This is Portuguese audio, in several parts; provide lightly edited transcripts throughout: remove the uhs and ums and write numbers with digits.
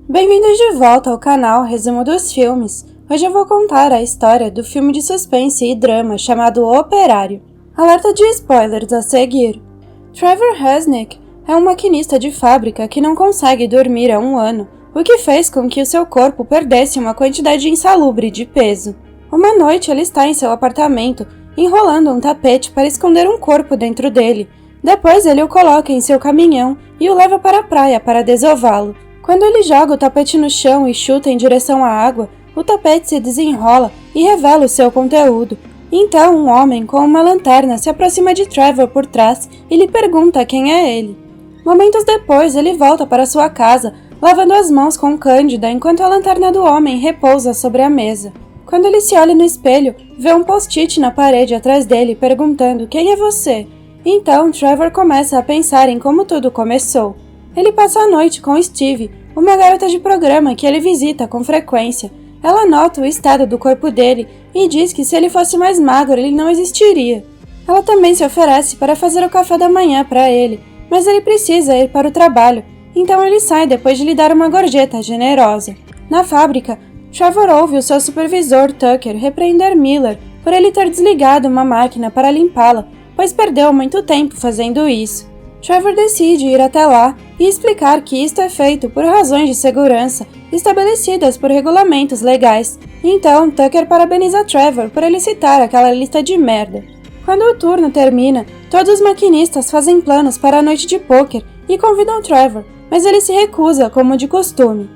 Bem-vindos de volta ao canal Resumo dos Filmes. Hoje eu vou contar a história do filme de suspense e drama chamado O Operário. Alerta de spoilers a seguir. Trevor Resnick é um maquinista de fábrica que não consegue dormir há 1 ano, o que fez com que o seu corpo perdesse uma quantidade insalubre de peso. Uma noite ele está em seu apartamento, enrolando um tapete para esconder um corpo dentro dele. Depois ele o coloca em seu caminhão e o leva para a praia para desová-lo. Quando ele joga o tapete no chão e chuta em direção à água, o tapete se desenrola e revela o seu conteúdo. Então um homem com uma lanterna se aproxima de Trevor por trás e lhe pergunta quem é ele. Momentos depois ele volta para sua casa, lavando as mãos com Cândida enquanto a lanterna do homem repousa sobre a mesa. Quando ele se olha no espelho, vê um post-it na parede atrás dele perguntando quem é você. Então Trevor começa a pensar em como tudo começou. Ele passa a noite com Steve, uma garota de programa que ele visita com frequência. Ela nota o estado do corpo dele e diz que se ele fosse mais magro ele não existiria. Ela também se oferece para fazer o café da manhã para ele, mas ele precisa ir para o trabalho, então ele sai depois de lhe dar uma gorjeta generosa. Na fábrica, Trevor ouve o seu supervisor Tucker repreender Miller por ele ter desligado uma máquina para limpá-la, pois perdeu muito tempo fazendo isso. Trevor decide ir até lá e explicar que isto é feito por razões de segurança estabelecidas por regulamentos legais. Então, Tucker parabeniza Trevor por ele citar aquela lista de merda. Quando o turno termina, todos os maquinistas fazem planos para a noite de pôquer e convidam Trevor, mas ele se recusa, como de costume.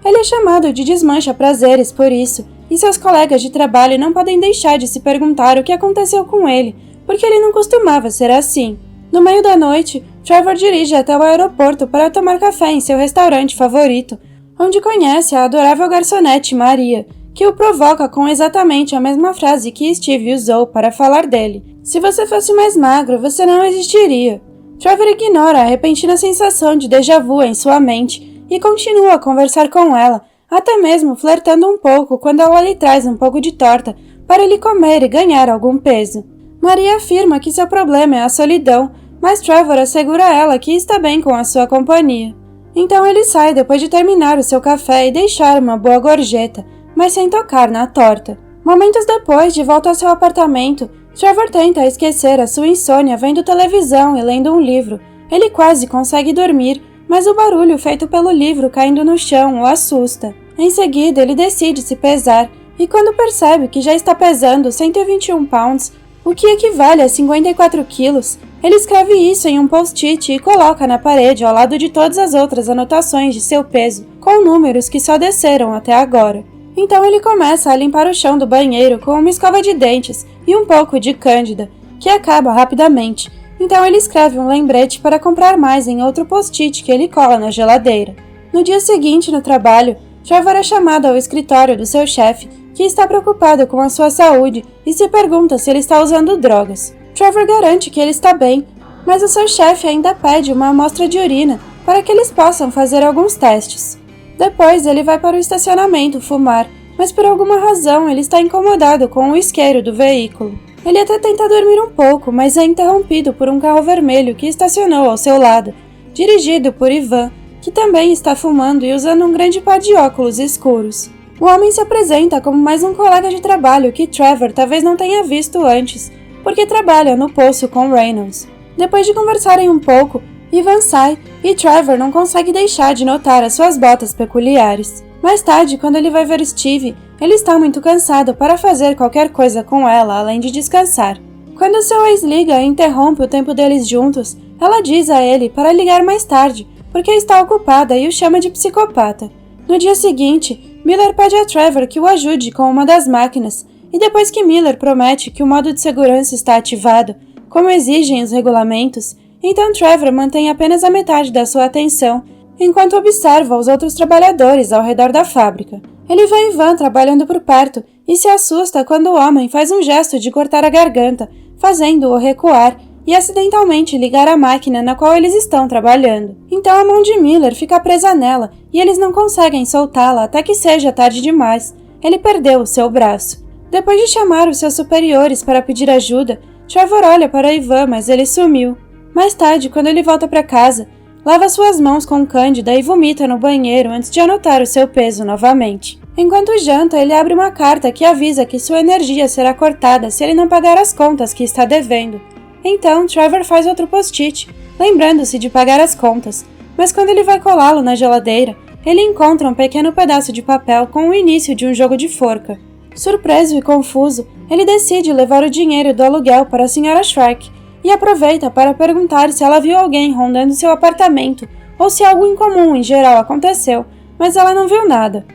Ele é chamado de desmancha-prazeres por isso, e seus colegas de trabalho não podem deixar de se perguntar o que aconteceu com ele, porque ele não costumava ser assim. No meio da noite, Trevor dirige até o aeroporto para tomar café em seu restaurante favorito, onde conhece a adorável garçonete Maria, que o provoca com exatamente a mesma frase que Steve usou para falar dele. Se você fosse mais magro, você não existiria. Trevor ignora a repentina sensação de déjà vu em sua mente e continua a conversar com ela, até mesmo flertando um pouco quando ela lhe traz um pouco de torta para ele comer e ganhar algum peso. Maria afirma que seu problema é a solidão, mas Trevor assegura a ela que está bem com a sua companhia. Então ele sai depois de terminar o seu café e deixar uma boa gorjeta, mas sem tocar na torta. Momentos depois, de volta ao seu apartamento, Trevor tenta esquecer a sua insônia vendo televisão e lendo um livro. Ele quase consegue dormir, mas o barulho feito pelo livro caindo no chão o assusta. Em seguida, ele decide se pesar, e quando percebe que já está pesando 121 pounds, o que equivale a 54 quilos, ele escreve isso em um post-it e coloca na parede ao lado de todas as outras anotações de seu peso, com números que só desceram até agora. Então ele começa a limpar o chão do banheiro com uma escova de dentes e um pouco de Cândida, que acaba rapidamente. Então ele escreve um lembrete para comprar mais em outro post-it que ele cola na geladeira. No dia seguinte, no trabalho, Trevor é chamado ao escritório do seu chefe, que está preocupado com a sua saúde e se pergunta se ele está usando drogas. Trevor garante que ele está bem, mas o seu chefe ainda pede uma amostra de urina para que eles possam fazer alguns testes. Depois ele vai para o estacionamento fumar, mas por alguma razão ele está incomodado com o isqueiro do veículo. Ele até tenta dormir um pouco, mas é interrompido por um carro vermelho que estacionou ao seu lado, dirigido por Ivan, que também está fumando e usando um grande par de óculos escuros. O homem se apresenta como mais um colega de trabalho que Trevor talvez não tenha visto antes, porque trabalha no poço com Reynolds. Depois de conversarem um pouco, Ivan sai e Trevor não consegue deixar de notar as suas botas peculiares. Mais tarde, quando ele vai ver Steve, ele está muito cansado para fazer qualquer coisa com ela além de descansar. Quando seu ex liga e interrompe o tempo deles juntos, ela diz a ele para ligar mais tarde, porque está ocupada e o chama de psicopata. No dia seguinte, Miller pede a Trevor que o ajude com uma das máquinas, e depois que Miller promete que o modo de segurança está ativado, como exigem os regulamentos, então Trevor mantém apenas a metade da sua atenção, enquanto observa os outros trabalhadores ao redor da fábrica. Ele vê Ivan trabalhando por perto e se assusta quando o homem faz um gesto de cortar a garganta, fazendo-o recuar e acidentalmente ligar a máquina na qual eles estão trabalhando. Então a mão de Miller fica presa nela e eles não conseguem soltá-la até que seja tarde demais. Ele perdeu o seu braço. Depois de chamar os seus superiores para pedir ajuda, Trevor olha para Ivan, mas ele sumiu. Mais tarde, quando ele volta para casa, lava suas mãos com Cândida e vomita no banheiro antes de anotar o seu peso novamente. Enquanto janta, ele abre uma carta que avisa que sua energia será cortada se ele não pagar as contas que está devendo. Então, Trevor faz outro post-it, lembrando-se de pagar as contas, mas quando ele vai colá-lo na geladeira, ele encontra um pequeno pedaço de papel com o início de um jogo de forca. Surpreso e confuso, ele decide levar o dinheiro do aluguel para a Sra. Shrek e aproveita para perguntar se ela viu alguém rondando seu apartamento ou se algo incomum em geral aconteceu, mas ela não viu nada.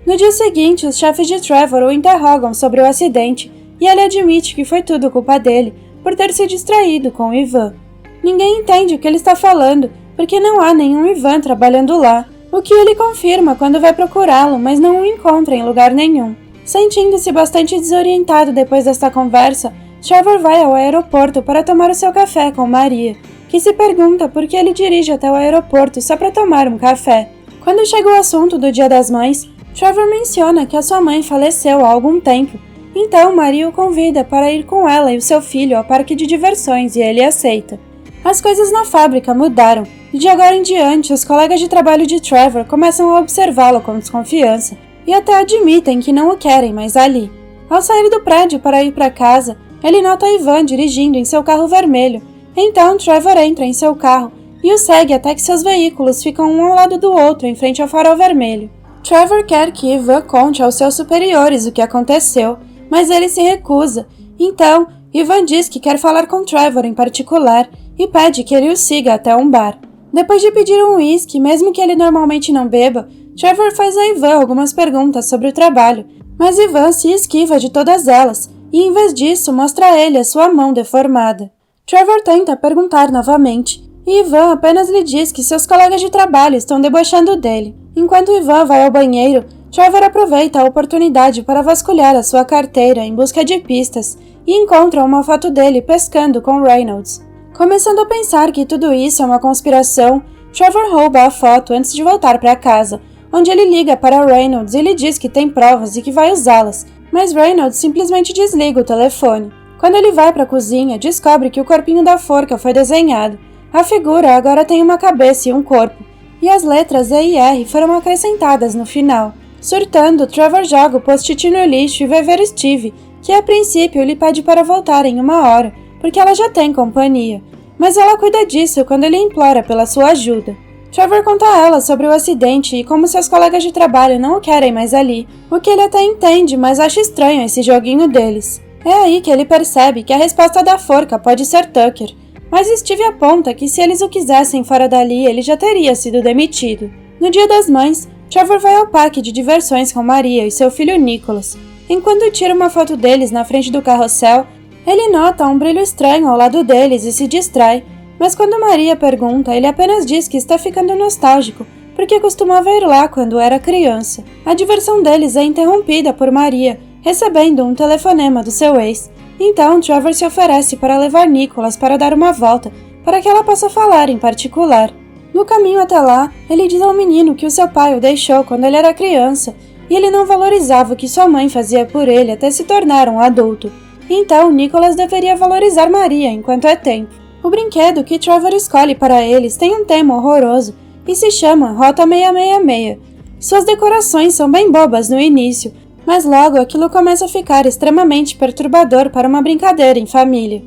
No dia seguinte, os chefes de Trevor o interrogam sobre o acidente e ele admite que foi tudo culpa dele por ter se distraído com o Ivan. Ninguém entende o que ele está falando, porque não há nenhum Ivan trabalhando lá, o que ele confirma quando vai procurá-lo, mas não o encontra em lugar nenhum. Sentindo-se bastante desorientado depois desta conversa, Trevor vai ao aeroporto para tomar o seu café com Maria, que se pergunta por que ele dirige até o aeroporto só para tomar um café. Quando chega o assunto do Dia das Mães, Trevor menciona que a sua mãe faleceu há algum tempo, então Maria o convida para ir com ela e o seu filho ao parque de diversões e ele aceita. As coisas na fábrica mudaram, e de agora em diante os colegas de trabalho de Trevor começam a observá-lo com desconfiança, e até admitem que não o querem mais ali. Ao sair do prédio para ir para casa, ele nota Ivan dirigindo em seu carro vermelho. Então Trevor entra em seu carro e o segue até que seus veículos ficam um ao lado do outro em frente ao farol vermelho. Trevor quer que Ivan conte aos seus superiores o que aconteceu, mas ele se recusa. Então, Ivan diz que quer falar com Trevor em particular e pede que ele o siga até um bar. Depois de pedir um uísque, mesmo que ele normalmente não beba, Trevor faz a Ivan algumas perguntas sobre o trabalho, mas Ivan se esquiva de todas elas e, em vez disso, mostra a ele a sua mão deformada. Trevor tenta perguntar novamente, e Ivan apenas lhe diz que seus colegas de trabalho estão debochando dele. Enquanto Ivan vai ao banheiro, Trevor aproveita a oportunidade para vasculhar a sua carteira em busca de pistas e encontra uma foto dele pescando com Reynolds. Começando a pensar que tudo isso é uma conspiração, Trevor rouba a foto antes de voltar para casa, onde ele liga para Reynolds e lhe diz que tem provas e que vai usá-las, mas Reynolds simplesmente desliga o telefone. Quando ele vai para a cozinha, descobre que o corpinho da forca foi desenhado. A figura agora tem uma cabeça e um corpo, e as letras E e R foram acrescentadas no final. Surtando, Trevor joga o post-it no lixo e vai ver Steve, que a princípio lhe pede para voltar em 1 hora, porque ela já tem companhia, mas ela cuida disso quando ele implora pela sua ajuda. Trevor conta a ela sobre o acidente e como seus colegas de trabalho não o querem mais ali, o que ele até entende, mas acha estranho esse joguinho deles. É aí que ele percebe que a resposta da forca pode ser Tucker, mas Steve aponta que se eles o quisessem fora dali, ele já teria sido demitido. No Dia das Mães, Trevor vai ao parque de diversões com Maria e seu filho Nicholas. Enquanto tira uma foto deles na frente do carrossel, ele nota um brilho estranho ao lado deles e se distrai, mas quando Maria pergunta, ele apenas diz que está ficando nostálgico, porque costumava ir lá quando era criança. A diversão deles é interrompida por Maria, recebendo um telefonema do seu ex. Então, Trevor se oferece para levar Nicholas para dar uma volta, para que ela possa falar em particular. No caminho até lá, ele diz ao menino que o seu pai o deixou quando ele era criança, e ele não valorizava o que sua mãe fazia por ele até se tornar um adulto. Então, Nicholas deveria valorizar Maria enquanto é tempo. O brinquedo que Trevor escolhe para eles tem um tema horroroso e se chama Rota 666. Suas decorações são bem bobas no início, mas logo aquilo começa a ficar extremamente perturbador para uma brincadeira em família.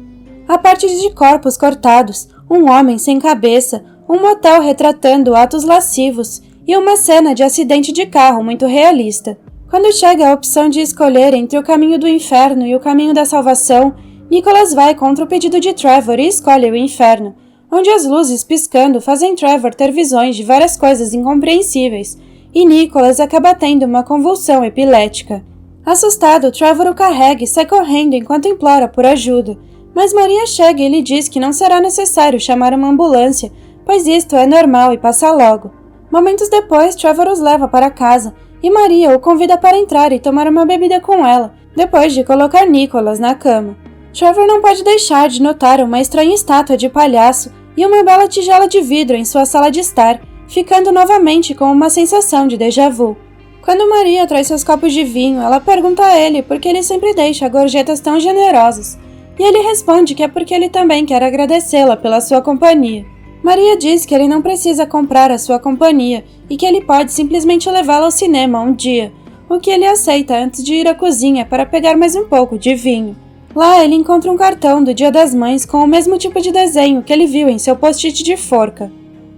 A parte de corpos cortados, um homem sem cabeça, um motel retratando atos lascivos e uma cena de acidente de carro muito realista. Quando chega a opção de escolher entre o caminho do inferno e o caminho da salvação, Nicholas vai contra o pedido de Trevor e escolhe o inferno, onde as luzes piscando fazem Trevor ter visões de várias coisas incompreensíveis, e Nicholas acaba tendo uma convulsão epilética. Assustado, Trevor o carrega e sai correndo enquanto implora por ajuda, mas Maria chega e lhe diz que não será necessário chamar uma ambulância, pois isto é normal e passa logo. Momentos depois, Trevor os leva para casa, e Maria o convida para entrar e tomar uma bebida com ela, depois de colocar Nicholas na cama. Trevor não pode deixar de notar uma estranha estátua de palhaço e uma bela tigela de vidro em sua sala de estar, ficando novamente com uma sensação de déjà vu. Quando Maria traz seus copos de vinho, ela pergunta a ele por que ele sempre deixa gorjetas tão generosas, e ele responde que é porque ele também quer agradecê-la pela sua companhia. Maria diz que ele não precisa comprar a sua companhia e que ele pode simplesmente levá-la ao cinema um dia, o que ele aceita antes de ir à cozinha para pegar mais um pouco de vinho. Lá ele encontra um cartão do Dia das Mães com o mesmo tipo de desenho que ele viu em seu post-it de forca.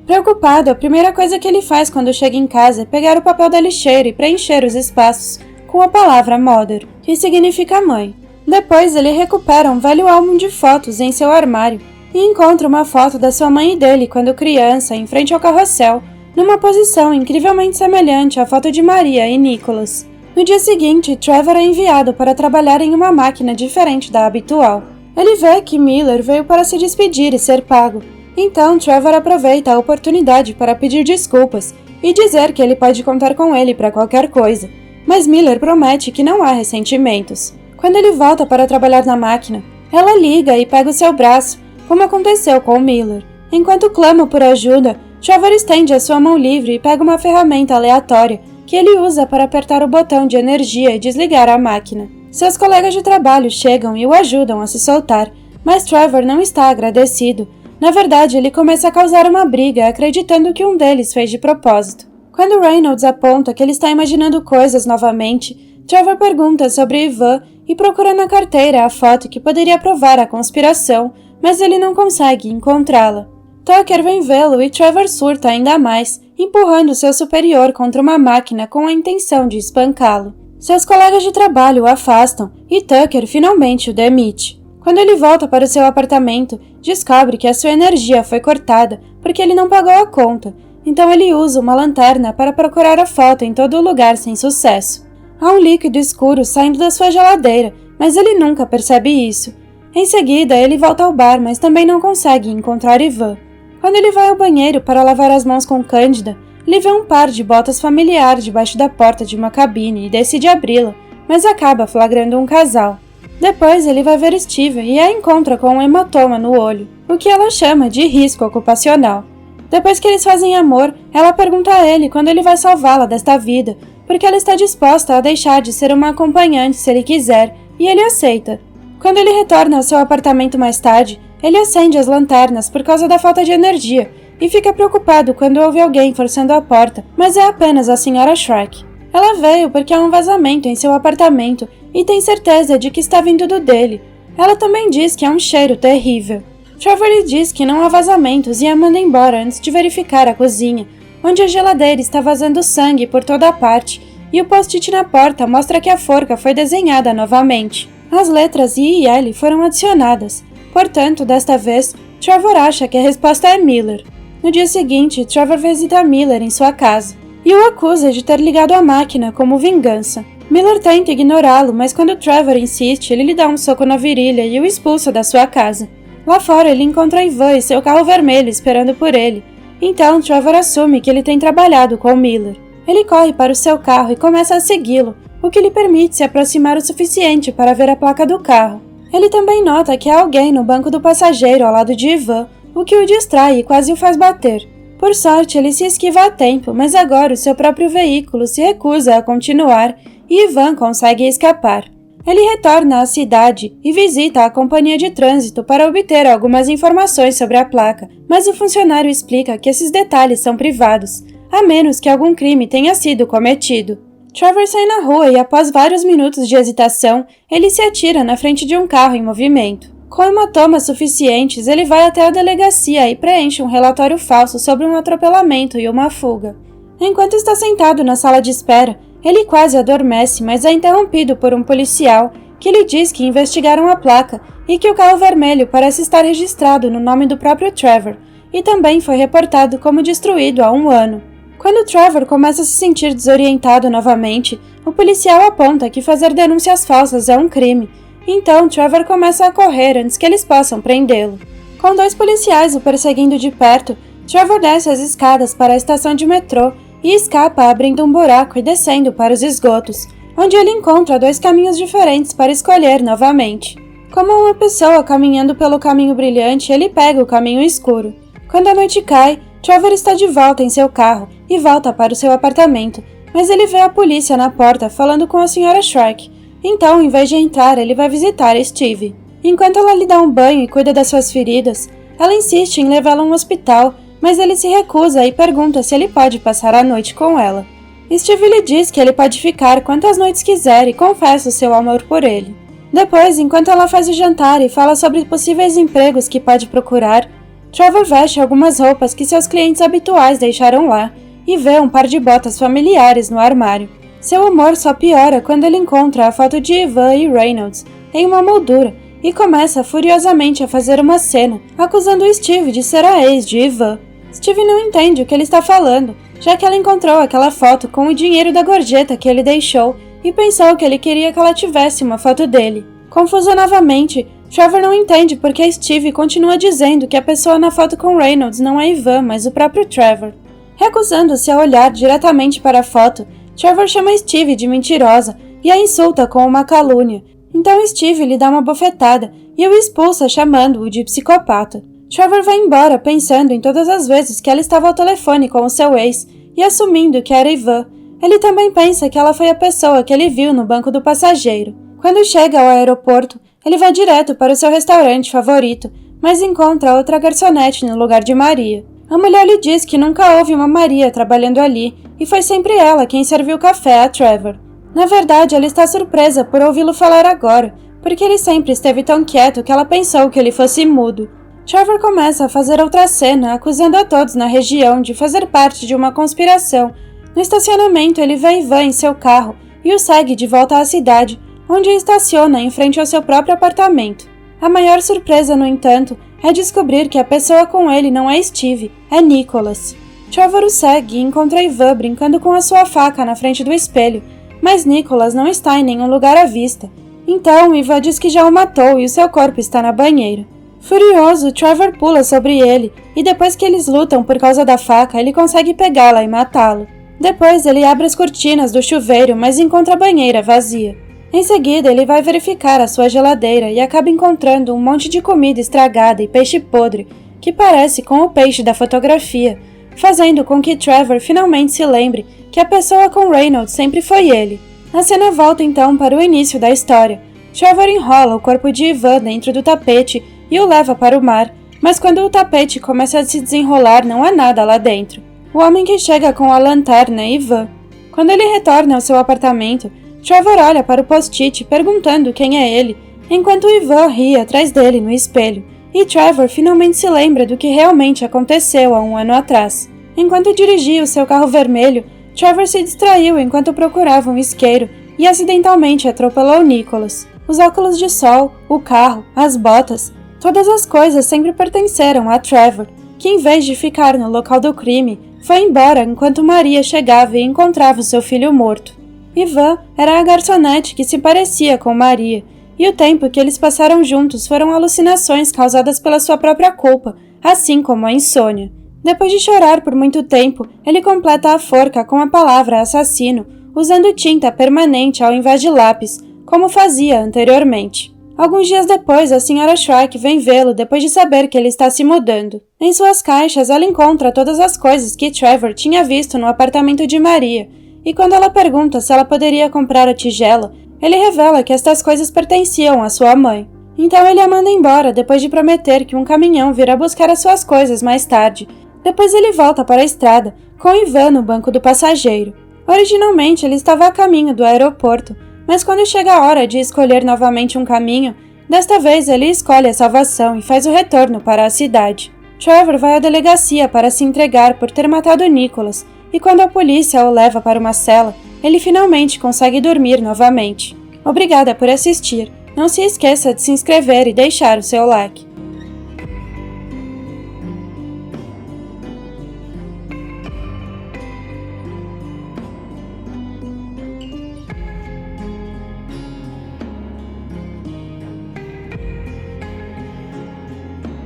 Preocupado, a primeira coisa que ele faz quando chega em casa é pegar o papel da lixeira e preencher os espaços com a palavra Mother, que significa mãe. Depois ele recupera um velho álbum de fotos em seu armário e encontra uma foto da sua mãe e dele quando criança, em frente ao carrossel, numa posição incrivelmente semelhante à foto de Maria e Nicholas. No dia seguinte, Trevor é enviado para trabalhar em uma máquina diferente da habitual. Ele vê que Miller veio para se despedir e ser pago. Então, Trevor aproveita a oportunidade para pedir desculpas e dizer que ele pode contar com ele para qualquer coisa, mas Miller promete que não há ressentimentos. Quando ele volta para trabalhar na máquina, ela liga e pega o seu braço, como aconteceu com Miller. Enquanto clama por ajuda, Trevor estende a sua mão livre e pega uma ferramenta aleatória que ele usa para apertar o botão de energia e desligar a máquina. Seus colegas de trabalho chegam e o ajudam a se soltar, mas Trevor não está agradecido. Na verdade, ele começa a causar uma briga, acreditando que um deles fez de propósito. Quando Reynolds aponta que ele está imaginando coisas novamente, Trevor pergunta sobre Ivan e procura na carteira a foto que poderia provar a conspiração, mas ele não consegue encontrá-la. Tucker vem vê-lo e Trevor surta ainda mais, empurrando seu superior contra uma máquina com a intenção de espancá-lo. Seus colegas de trabalho o afastam e Tucker finalmente o demite. Quando ele volta para o seu apartamento, descobre que a sua energia foi cortada porque ele não pagou a conta, então ele usa uma lanterna para procurar a foto em todo lugar sem sucesso. Há um líquido escuro saindo da sua geladeira, mas ele nunca percebe isso. Em seguida, ele volta ao bar, mas também não consegue encontrar Ivan. Quando ele vai ao banheiro para lavar as mãos com Cândida, ele vê um par de botas familiar debaixo da porta de uma cabine e decide abri-la, mas acaba flagrando um casal. Depois ele vai ver Steve e a encontra com um hematoma no olho, o que ela chama de risco ocupacional. Depois que eles fazem amor, ela pergunta a ele quando ele vai salvá-la desta vida, porque ela está disposta a deixar de ser uma acompanhante se ele quiser, e ele aceita. Quando ele retorna ao seu apartamento mais tarde, ele acende as lanternas por causa da falta de energia e fica preocupado quando ouve alguém forçando a porta, mas é apenas a Sra. Shrek. Ela veio porque há um vazamento em seu apartamento e tem certeza de que está vindo do dele. Ela também diz que há um cheiro terrível. Trevor lhe diz que não há vazamentos e a manda embora antes de verificar a cozinha, onde a geladeira está vazando sangue por toda a parte e o post-it na porta mostra que a forca foi desenhada novamente. As letras I e L foram adicionadas. Portanto, desta vez, Trevor acha que a resposta é Miller. No dia seguinte, Trevor visita Miller em sua casa e o acusa de ter ligado a máquina como vingança. Miller tenta ignorá-lo, mas quando Trevor insiste, ele lhe dá um soco na virilha e o expulsa da sua casa. Lá fora, ele encontra Ivan e seu carro vermelho esperando por ele. Então, Trevor assume que ele tem trabalhado com Miller. Ele corre para o seu carro e começa a segui-lo, o que lhe permite se aproximar o suficiente para ver a placa do carro. Ele também nota que há alguém no banco do passageiro ao lado de Ivan, o que o distrai e quase o faz bater. Por sorte, ele se esquiva a tempo, mas agora o seu próprio veículo se recusa a continuar e Ivan consegue escapar. Ele retorna à cidade e visita a companhia de trânsito para obter algumas informações sobre a placa, mas o funcionário explica que esses detalhes são privados, a menos que algum crime tenha sido cometido. Trevor sai na rua e, após vários minutos de hesitação, ele se atira na frente de um carro em movimento. Com hematomas suficientes, ele vai até a delegacia e preenche um relatório falso sobre um atropelamento e uma fuga. Enquanto está sentado na sala de espera, ele quase adormece, mas é interrompido por um policial que lhe diz que investigaram a placa e que o carro vermelho parece estar registrado no nome do próprio Trevor e também foi reportado como destruído há 1 ano. Quando Trevor começa a se sentir desorientado novamente, o policial aponta que fazer denúncias falsas é um crime, então Trevor começa a correr antes que eles possam prendê-lo. Com 2 policiais o perseguindo de perto, Trevor desce as escadas para a estação de metrô e escapa abrindo um buraco e descendo para os esgotos, onde ele encontra 2 caminhos diferentes para escolher novamente. Como uma pessoa caminhando pelo caminho brilhante, ele pega o caminho escuro. Quando a noite cai, Trevor está de volta em seu carro e volta para o seu apartamento, mas ele vê a polícia na porta falando com a Sra. Shrek. Então, em vez de entrar, ele vai visitar Steve. Enquanto ela lhe dá um banho e cuida das suas feridas, Ela insiste em levá-lo a um hospital, mas ele se recusa e pergunta se ele pode passar a noite com ela. Steve lhe diz que ele pode ficar quantas noites quiser e confessa o seu amor por ele. Depois, enquanto ela faz o jantar e fala sobre possíveis empregos que pode procurar, Trevor veste algumas roupas que seus clientes habituais deixaram lá e vê um par de botas familiares no armário. Seu humor só piora quando ele encontra a foto de Ivan e Reynolds em uma moldura e começa furiosamente a fazer uma cena, acusando Steve de ser a ex de Ivan. Steve não entende o que ele está falando, já que ela encontrou aquela foto com o dinheiro da gorjeta que ele deixou e pensou que ele queria que ela tivesse uma foto dele. Confuso novamente, Trevor não entende porque Steve continua dizendo que a pessoa na foto com Reynolds não é Ivan, mas o próprio Trevor. Recusando-se a olhar diretamente para a foto, Trevor chama Steve de mentirosa e a insulta com uma calúnia. Então Steve lhe dá uma bofetada e o expulsa chamando-o de psicopata. Trevor vai embora pensando em todas as vezes que ela estava ao telefone com o seu ex e assumindo que era Ivan. Ele também pensa que ela foi a pessoa que ele viu no banco do passageiro. Quando chega ao aeroporto, ele vai direto para o seu restaurante favorito, mas encontra outra garçonete no lugar de Maria. A mulher lhe diz que nunca houve uma Maria trabalhando ali e foi sempre ela quem serviu café a Trevor. Na verdade, ela está surpresa por ouvi-lo falar agora, porque ele sempre esteve tão quieto que ela pensou que ele fosse mudo. Trevor começa a fazer outra cena, acusando a todos na região de fazer parte de uma conspiração. No estacionamento, ele vê Ivan em seu carro e o segue de volta à cidade, onde estaciona em frente ao seu próprio apartamento. A maior surpresa, no entanto, é descobrir que a pessoa com ele não é Steve, é Nicholas. Trevor o segue e encontra Ivan brincando com a sua faca na frente do espelho, mas Nicholas não está em nenhum lugar à vista. Então, Ivan diz que já o matou e o seu corpo está na banheira. Furioso, Trevor pula sobre ele e depois que eles lutam por causa da faca, ele consegue pegá-la e matá-lo. Depois, ele abre as cortinas do chuveiro, mas encontra a banheira vazia. Em seguida, ele vai verificar a sua geladeira e acaba encontrando um monte de comida estragada e peixe podre, que parece com o peixe da fotografia, fazendo com que Trevor finalmente se lembre que a pessoa com Reynolds sempre foi ele. A cena volta então para o início da história. Trevor enrola o corpo de Ivan dentro do tapete e o leva para o mar, mas quando o tapete começa a se desenrolar não há nada lá dentro. O homem que chega com a lanterna é Ivan. Quando ele retorna ao seu apartamento, Trevor olha para o post-it perguntando quem é ele, enquanto Ivan ri atrás dele no espelho, e Trevor finalmente se lembra do que realmente aconteceu há um ano atrás. Enquanto dirigia o seu carro vermelho, Trevor se distraiu enquanto procurava um isqueiro e acidentalmente atropelou Nicholas. Os óculos de sol, o carro, as botas, todas as coisas sempre pertenceram a Trevor, que em vez de ficar no local do crime, foi embora enquanto Maria chegava e encontrava o seu filho morto. Ivan era a garçonete que se parecia com Maria, e o tempo que eles passaram juntos foram alucinações causadas pela sua própria culpa, assim como a insônia. Depois de chorar por muito tempo, ele completa a forca com a palavra assassino, usando tinta permanente ao invés de lápis, como fazia anteriormente. Alguns dias depois, a Sra. Shrike vem vê-lo depois de saber que ele está se mudando. Em suas caixas, ela encontra todas as coisas que Trevor tinha visto no apartamento de Maria, e quando ela pergunta se ela poderia comprar a tigela, ele revela que estas coisas pertenciam à sua mãe. Então ele a manda embora depois de prometer que um caminhão virá buscar as suas coisas mais tarde. Depois ele volta para a estrada, com Ivan no banco do passageiro. Originalmente ele estava a caminho do aeroporto, mas quando chega a hora de escolher novamente um caminho, desta vez ele escolhe a salvação e faz o retorno para a cidade. Trevor vai à delegacia para se entregar por ter matado Nicholas, e quando a polícia o leva para uma cela, ele finalmente consegue dormir novamente. Obrigada por assistir. Não se esqueça de se inscrever e deixar o seu like.